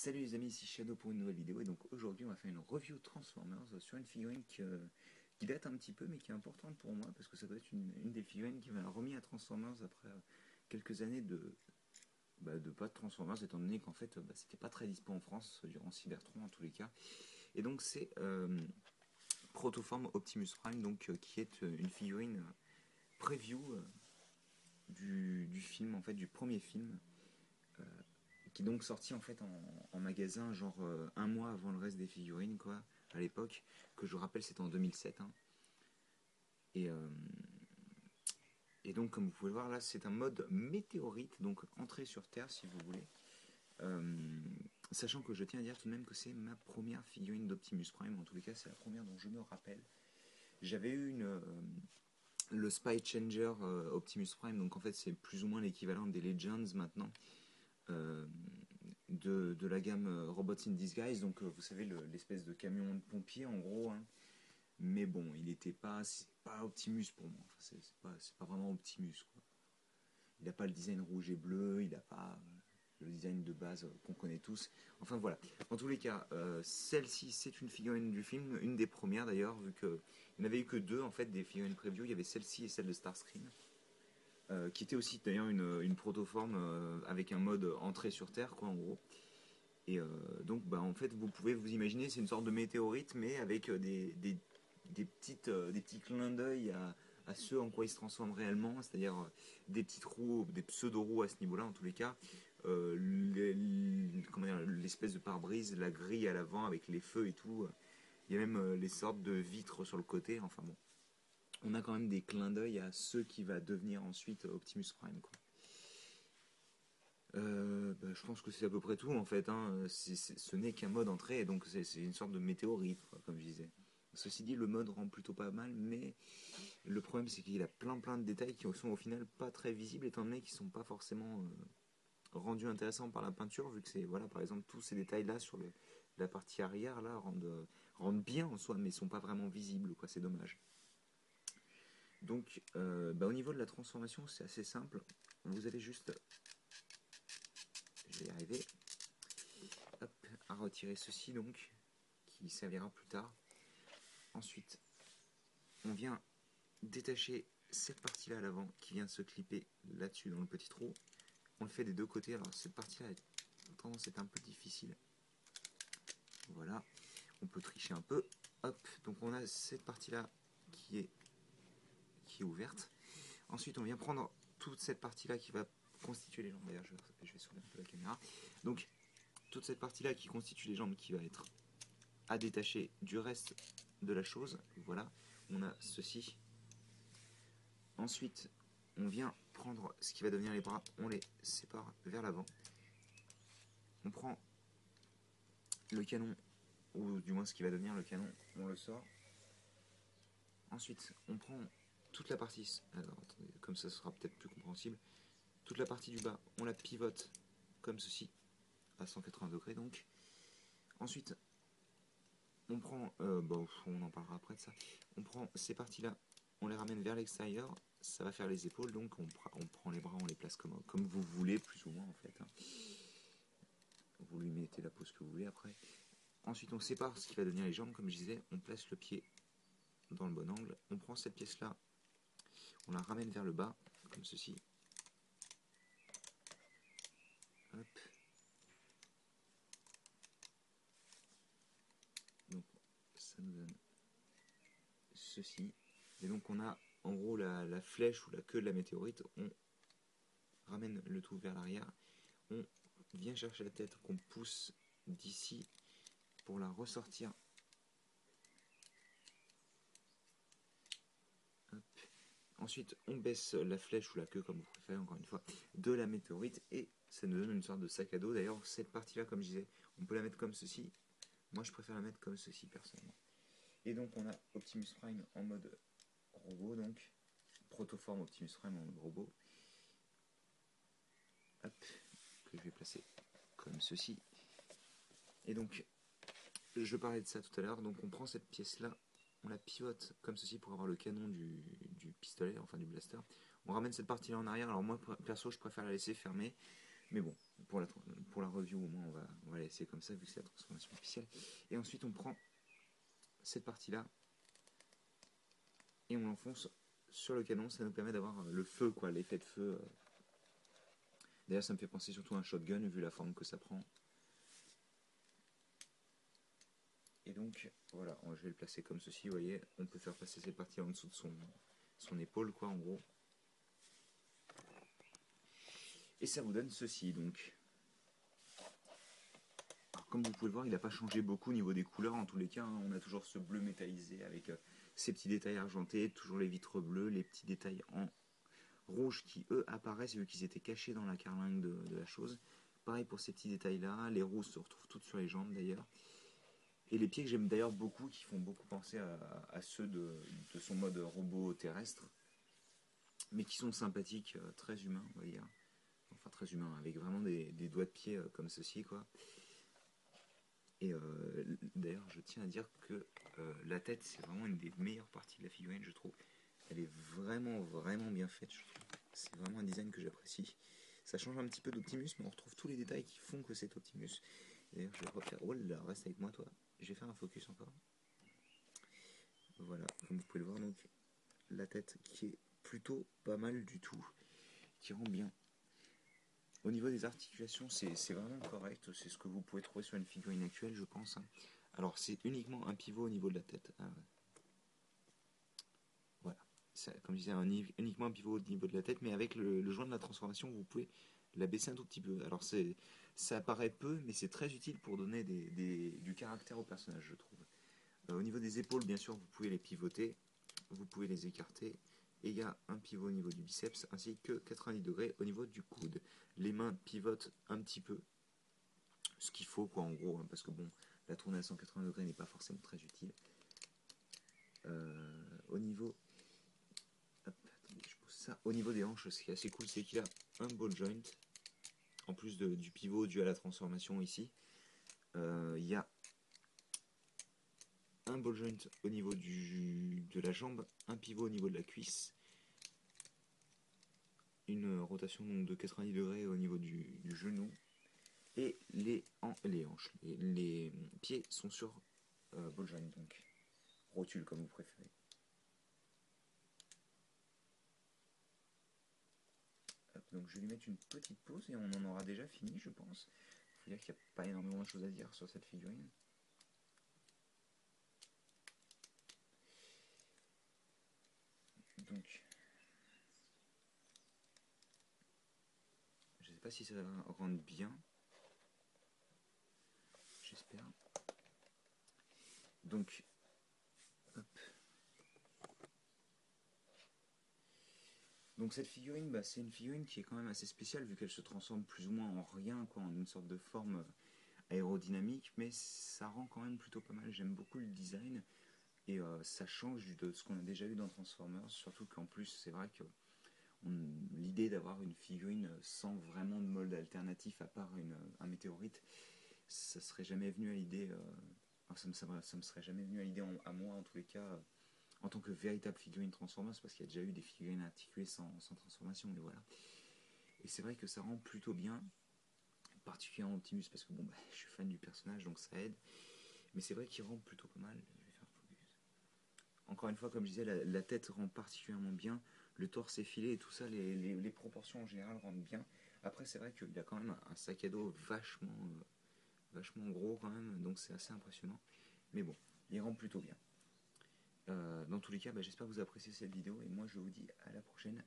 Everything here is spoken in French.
Salut les amis, ici Shadow pour une nouvelle vidéo et donc aujourd'hui on va faire une review Transformers sur une figurine qui date un petit peu mais qui est importante pour moi parce que ça doit être une des figurines qui m'a remis à Transformers après quelques années de pas de Transformers étant donné qu'en fait c'était pas très dispo en France durant Cybertron en tous les cas. Et donc c'est Protoform Optimus Prime donc qui est une figurine preview du film en fait du premier film qui est donc sorti en fait en magasin genre un mois avant le reste des figurines quoi à l'époque, que je vous rappelle c'était en 2007 hein. et, euh, et donc comme vous pouvez le voir là c'est un mode météorite, donc entrée sur Terre si vous voulez. Euh, Sachant que je tiens à dire tout de même que c'est ma première figurine d'Optimus Prime, en tous les cas c'est la première dont je me rappelle. J'avais eu le Spy Changer Optimus Prime, donc en fait c'est plus ou moins l'équivalent des Legends maintenant, euh, de la gamme Robots in Disguise, donc vous savez l'espèce de camion de pompier en gros hein. Mais bon, il n'était pas, c'est pas Optimus pour moi, enfin, c'est pas vraiment Optimus quoi. Il n'a pas le design rouge et bleu, il n'a pas le design de base qu'on connaît tous. Enfin voilà. En tous les cas, celle-ci c'est une figurine du film, une des premières d'ailleurs, vu qu'il n'y en avait eu que deux en fait des figurines preview. Il y avait celle-ci et celle de Starscream, qui était aussi d'ailleurs une protoforme avec un mode entrée sur Terre quoi en gros. Et donc bah, en fait vous pouvez vous imaginer c'est une sorte de météorite mais avec des petits clins d'œil à ceux en quoi il se transforme réellement, c'est-à-dire des petites roues, des pseudo-roues à ce niveau-là en tous les cas, l'espèce de pare-brise, la grille à l'avant avec les feux et tout, il y a même les sortes de vitres sur le côté, enfin bon. On a quand même des clins d'œil à ceux qui va devenir ensuite Optimus Prime quoi. Bah, je pense que c'est à peu près tout en fait, hein. Ce n'est qu'un mode entrée, donc c'est une sorte de météorite, quoi, comme je disais. Ceci dit, le mode rend plutôt pas mal, mais le problème c'est qu'il a plein de détails qui sont au final pas très visibles, étant donné qu'ils sont pas forcément rendus intéressants par la peinture, vu que c'est, voilà, par exemple, tous ces détails-là sur la partie arrière là rendent bien en soi, mais sont pas vraiment visibles, quoi, c'est dommage. Donc, bah, au niveau de la transformation, c'est assez simple. Vous allez juste, je vais y arriver, hop, à retirer ceci donc, qui servira plus tard. Ensuite, on vient détacher cette partie-là à l'avant qui vient de se clipper là-dessus dans le petit trou. On le fait des deux côtés. Alors cette partie-là a tendance à être un peu difficile. Voilà, on peut tricher un peu. Hop, donc on a cette partie-là qui est, qui est ouverte. Ensuite, on vient prendre toute cette partie-là qui va constituer les jambes. D'ailleurs, je vais soulever un peu la caméra. Donc, toute cette partie-là qui constitue les jambes qui va être à détacher du reste de la chose. Voilà, on a ceci. Ensuite, on vient prendre ce qui va devenir les bras, on les sépare vers l'avant. On prend le canon, ou du moins ce qui va devenir le canon, on le sort. Ensuite, on prend toute la partie, alors attendez, comme ça sera peut-être plus compréhensible, toute la partie du bas, on la pivote comme ceci, à 180 degrés donc. Ensuite, on prend, bon, on en parlera après de ça, on prend ces parties-là, on les ramène vers l'extérieur, ça va faire les épaules, donc on prend les bras, on les place comme vous voulez, plus ou moins en fait, hein. Vous lui mettez la pose que vous voulez après. Ensuite, on sépare ce qui va devenir les jambes, comme je disais, on place le pied dans le bon angle, on prend cette pièce-là, on la ramène vers le bas, comme ceci. Hop. Donc, ça nous donne ceci. Et donc, on a en gros la flèche ou la queue de la météorite, on ramène le tout vers l'arrière, on vient chercher la tête qu'on pousse d'ici pour la ressortir. Hop. Ensuite, on baisse la flèche ou la queue, comme vous préférez, encore une fois, de la météorite et ça nous donne une sorte de sac à dos. D'ailleurs, cette partie-là, comme je disais, on peut la mettre comme ceci. Moi, je préfère la mettre comme ceci, personnellement. Et donc, on a Optimus Prime en mode robot, donc protoforme Optimus Prime en mode robot. Hop, que je vais placer comme ceci. Et donc, je parlais de ça tout à l'heure. Donc, on prend cette pièce-là, on la pivote comme ceci pour avoir le canon du pistolet, enfin du blaster. On ramène cette partie-là en arrière. Alors moi, perso, je préfère la laisser fermée. Mais bon, pour la review, au moins, on va la laisser comme ça, vu que c'est la transformation officielle. Et ensuite, on prend cette partie-là et on l'enfonce sur le canon. Ça nous permet d'avoir le feu, quoi, l'effet de feu. D'ailleurs, ça me fait penser surtout à un shotgun, vu la forme que ça prend. Et donc, voilà, je vais le placer comme ceci, vous voyez. On peut faire passer cette partie en dessous de son épaule, quoi, en gros. Et ça vous donne ceci, donc. Alors, comme vous pouvez le voir, il n'a pas changé beaucoup au niveau des couleurs, en tous les cas. Hein. On a toujours ce bleu métallisé avec ces petits détails argentés, toujours les vitres bleues, les petits détails en rouge qui, eux, apparaissent vu qu'ils étaient cachés dans la carlingue de la chose. Pareil pour ces petits détails-là. Les roues se retrouvent toutes sur les jambes, d'ailleurs. Et les pieds que j'aime d'ailleurs beaucoup, qui font beaucoup penser à ceux de son mode robot terrestre, mais qui sont sympathiques, très humains, on va dire. Enfin, très humains, avec vraiment des doigts de pied comme ceci, quoi. Et d'ailleurs, je tiens à dire que la tête, c'est vraiment une des meilleures parties de la figurine, je trouve. Elle est vraiment, vraiment bien faite, je trouve. C'est vraiment un design que j'apprécie. Ça change un petit peu d'Optimus, mais on retrouve tous les détails qui font que c'est Optimus. D'ailleurs, je vais refaire... Oh là, reste avec moi, toi. Je vais faire un focus encore. Voilà, comme vous pouvez le voir, donc, la tête qui est plutôt pas mal du tout, qui rend bien. Au niveau des articulations, c'est vraiment correct. C'est ce que vous pouvez trouver sur une figurine actuelle, je pense. Alors, c'est uniquement un pivot au niveau de la tête. Voilà. Ça, comme je disais, uniquement un pivot au niveau de la tête, mais avec le joint de la transformation, vous pouvez la baisser un tout petit peu. Alors, ça paraît peu, mais c'est très utile pour donner du caractère au personnage, je trouve. Au niveau des épaules, bien sûr, vous pouvez les pivoter, vous pouvez les écarter. Et il y a un pivot au niveau du biceps, ainsi que 90 degrés au niveau du coude. Les mains pivotent un petit peu, ce qu'il faut, quoi, en gros, hein, parce que bon, la tournée à 180 degrés n'est pas forcément très utile. Au niveau... Hop, attendez, je pose ça. Au niveau des hanches, ce qui est assez cool, c'est qu'il a un ball joint, en plus du pivot dû à la transformation ici. Il y a un ball joint au niveau de la jambe, un pivot au niveau de la cuisse, une rotation donc, de 90 degrés au niveau du genou, et les hanches, les pieds sont sur ball joint, donc rotule comme vous préférez. Hop, donc je vais lui mettre une petite pause et on en aura déjà fini, je pense. Il faut dire qu'il n'y a pas énormément de choses à dire sur cette figurine. Donc, je ne sais pas si ça rentre bien. J'espère. Donc, hop. Donc cette figurine, bah, c'est une figurine qui est quand même assez spéciale vu qu'elle se transforme plus ou moins en rien, quoi, en une sorte de forme aérodynamique, mais ça rend quand même plutôt pas mal. J'aime beaucoup le design et ça change de ce qu'on a déjà eu dans Transformers, surtout qu'en plus c'est vrai que l'idée d'avoir une figurine sans vraiment de molde alternatif à part un météorite, ça serait jamais venu à l'idée. Ça me serait jamais venu à l'idée à moi en tous les cas en tant que véritable figurine Transformers, parce qu'il y a déjà eu des figurines articulées sans transformation, mais voilà. Et c'est vrai que ça rend plutôt bien, particulièrement Optimus, parce que bon, bah, je suis fan du personnage, donc ça aide. Mais c'est vrai qu'il rend plutôt pas mal. Je vais faire focus. Encore une fois, comme je disais, la tête rend particulièrement bien, le torse effilé et tout ça, les proportions en général rendent bien. Après, c'est vrai qu'il a quand même un sac à dos vachement gros quand même, donc c'est assez impressionnant. Mais bon, il rend plutôt bien. Dans tous les cas, bah, j'espère que vous appréciez cette vidéo et moi je vous dis à la prochaine.